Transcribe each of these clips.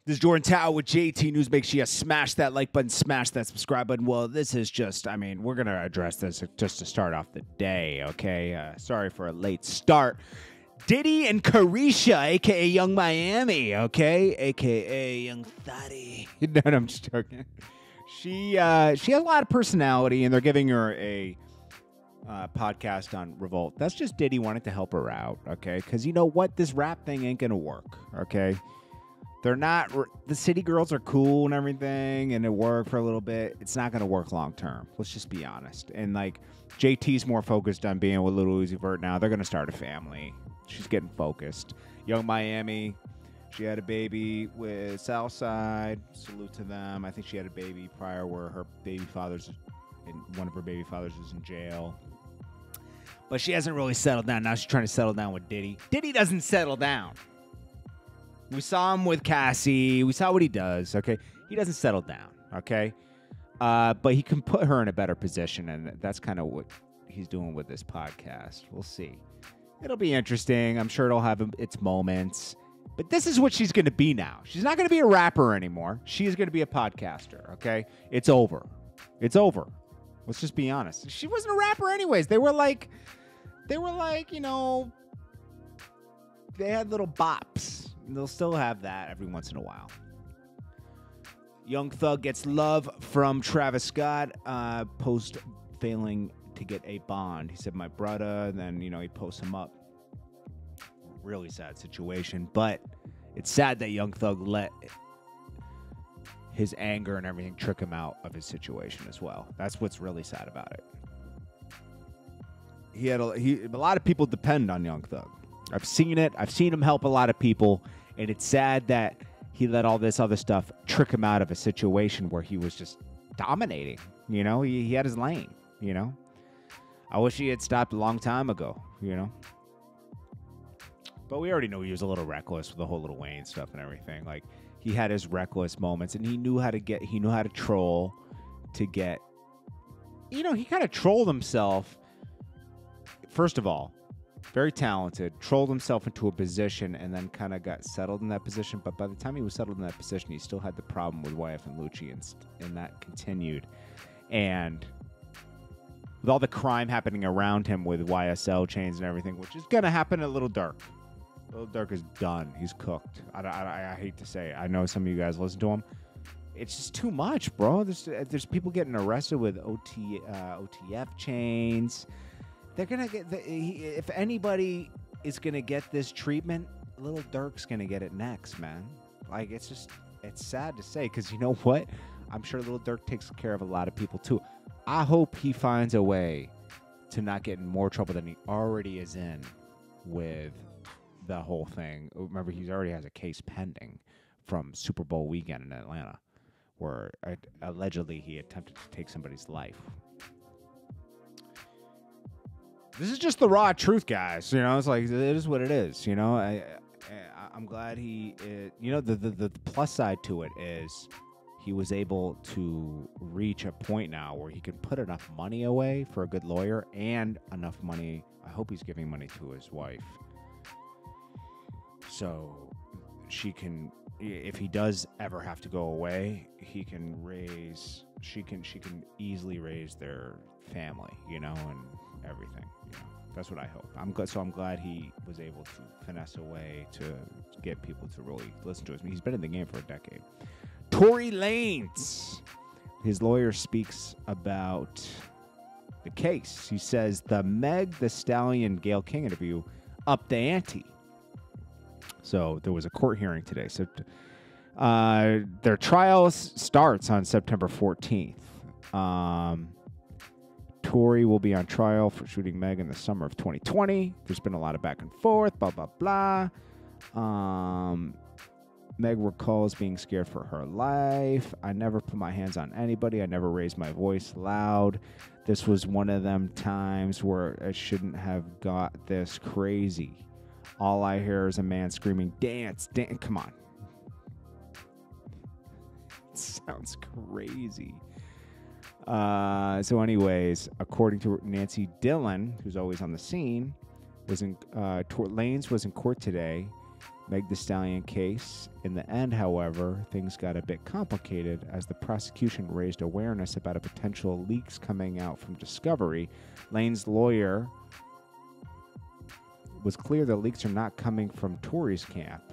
This is Jordan Tower with JT News. Make sure you smash that like button, smash that subscribe button. Well, this is just, I mean, we're going to address this just to start off the day, okay? Sorry for a late start. Diddy and Carisha, a.k.a. Young Miami, okay? A.k.a. Young Thotty. No, I'm just joking. She has a lot of personality, and they're giving her a podcast on Revolt. That's just Diddy wanting to help her out, okay? Because you know what? This rap thing ain't going to work, okay? They're not, the city girls are cool and everything, and it worked for a little bit. It's not going to work long term. Let's just be honest. And like, JT's more focused on being with Lil Uzi Vert now. They're going to start a family. She's getting focused. Young Miami, she had a baby with Southside. Salute to them. I think she had a baby prior where her baby father's, one of her baby fathers was in jail. But she hasn't really settled down. Now she's trying to settle down with Diddy. Diddy doesn't settle down. We saw him with Cassie. We saw what he does, okay? He doesn't settle down, okay? But he can put her in a better position, and that's kind of what he's doing with this podcast. We'll see. It'll be interesting. I'm sure it'll have its moments. But this is what she's going to be now. She's not going to be a rapper anymore. She is going to be a podcaster, okay? It's over. It's over. Let's just be honest. She wasn't a rapper anyways. They were like, you know, they had little bops. They'll still have that every once in a while. Young Thug gets love from Travis Scott post failing to get a bond. He said, my brother. Then, you know, he posts him up. Really sad situation. But it's sad that Young Thug let his anger and everything trick him out of his situation as well. That's what's really sad about it. A lot of people depend on Young Thug. I've seen it. I've seen him help a lot of people. And it's sad that he let all this other stuff trick him out of a situation where he was just dominating. You know, he had his lane, you know. I wish he had stopped a long time ago, you know. But we already know he was a little reckless with the whole Lil Wayne stuff and everything. Like, he had his reckless moments, and he knew how to troll to get, you know, he kind of trolled himself. First of all, very talented, trolled himself into a position and then kind of got settled in that position. But by the time he was settled in that position, he still had the problem with YF and Lucci, and that continued. And with all the crime happening around him with YSL chains and everything, which is going to happen at Lil Durk. Lil Durk is done. He's cooked. I hate to say it. I know some of you guys listen to him. It's just too much, bro. There's people getting arrested with OTF chains. They're going to get, if anybody is going to get this treatment, Lil Durk's going to get it next, man. Like, it's sad to say, because you know what? I'm sure Lil Durk takes care of a lot of people, too. I hope he finds a way to not get in more trouble than he already is in with the whole thing. Remember, he already has a case pending from Super Bowl weekend in Atlanta, where allegedly he attempted to take somebody's life. This is just the raw truth, guys. You know, it's like, it is what it is. You know, I'm glad you know, the plus side to it is he was able to reach a point now where he can put enough money away for a good lawyer and enough money. I hope he's giving money to his wife, so she can, if he does ever have to go away, she can easily raise their family, you know, and everything. You know, that's what I hope. I'm glad he was able to finesse a way to get people to really listen to us. I mean, he's been in the game for a decade. Tory Lanez, his lawyer speaks about the case. He says the MEG, the Stallion, Gayle King interview upped the ante. So there was a court hearing today. So their trial starts on September 14th. Tory will be on trial for shooting MEG in the summer of 2020. There's been a lot of back and forth, blah, blah, blah. MEG recalls being scared for her life. I never put my hands on anybody. I never raised my voice loud. This was one of them times where I shouldn't have got this crazy. All I hear is a man screaming, dance, dance. Come on. It sounds crazy. So anyways, according to Nancy Dillon, who's always on the scene, Lanez was in court today Meg Thee Stallion case. In the end, however, things got a bit complicated as the prosecution raised awareness about a potential leaks coming out from Discovery. Lane's lawyer was clear the leaks are not coming from Tory's camp.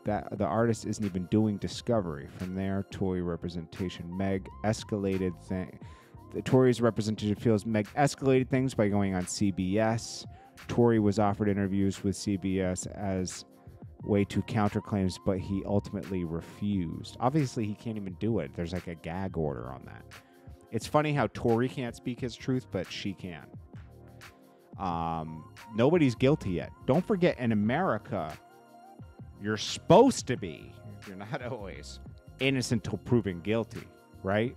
That the artist isn't even doing Discovery. From there, Tory representation Meg escalated the Tory's representation feels Meg escalated things by going on CBS. Tory was offered interviews with CBS as way to counterclaims, but he ultimately refused. Obviously, he can't even do it. There's like a gag order on that. It's funny how Tory can't speak his truth, but she can. Nobody's guilty yet. Don't forget, in America, you're supposed to be, you're not always, innocent till proven guilty, right?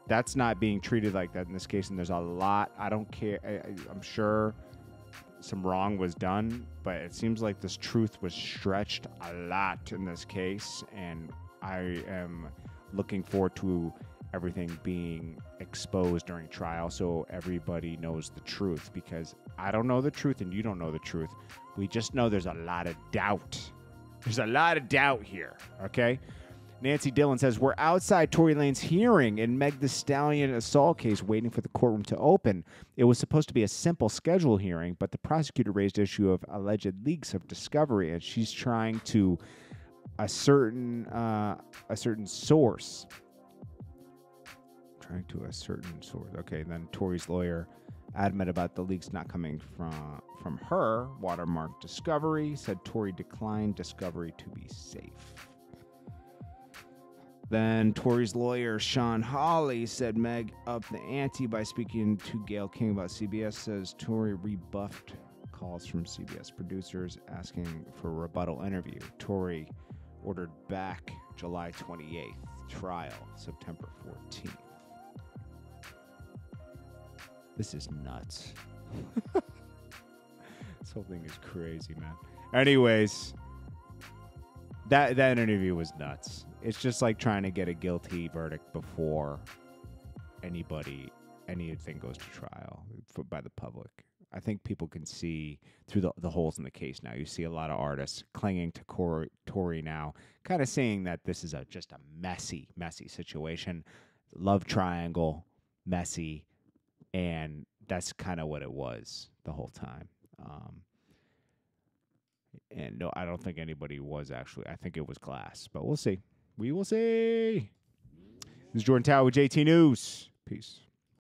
That's not being treated like that in this case, and there's a lot. I don't care. I'm sure some wrong was done, but it seems like this truth was stretched a lot in this case, and I am looking forward to everything being exposed during trial so everybody knows the truth, because I don't know the truth and you don't know the truth. We just know there's a lot of doubt. There's a lot of doubt here, okay? Nancy Dillon says, we're outside Tory Lanez hearing in Meg Thee Stallion assault case waiting for the courtroom to open. It was supposed to be a simple schedule hearing, but the prosecutor raised issue of alleged leaks of Discovery, and she's trying to a certain source. Trying to a certain source. Okay, then Tory's lawyer adamant about the leaks not coming from her. Watermark Discovery said Tory declined Discovery to be safe. Then Tory's lawyer, Sean Hawley, said Meg upped the ante by speaking to Gayle King about CBS, says Tory rebuffed calls from CBS producers asking for a rebuttal interview. Tory ordered back July 28th, trial September 14th. This is nuts. This whole thing is crazy, man. Anyways, that interview was nuts. It's just like trying to get a guilty verdict before anything goes to trial by the public. I think people can see through the holes in the case now. You see a lot of artists clinging to Tory now, kind of saying that this is just a messy, messy situation. Love triangle, messy, and that's kind of what it was the whole time. And no, I don't think anybody was actually. I think it was glass, but we'll see. We will see. This is Jordan Tower with JT News. Peace.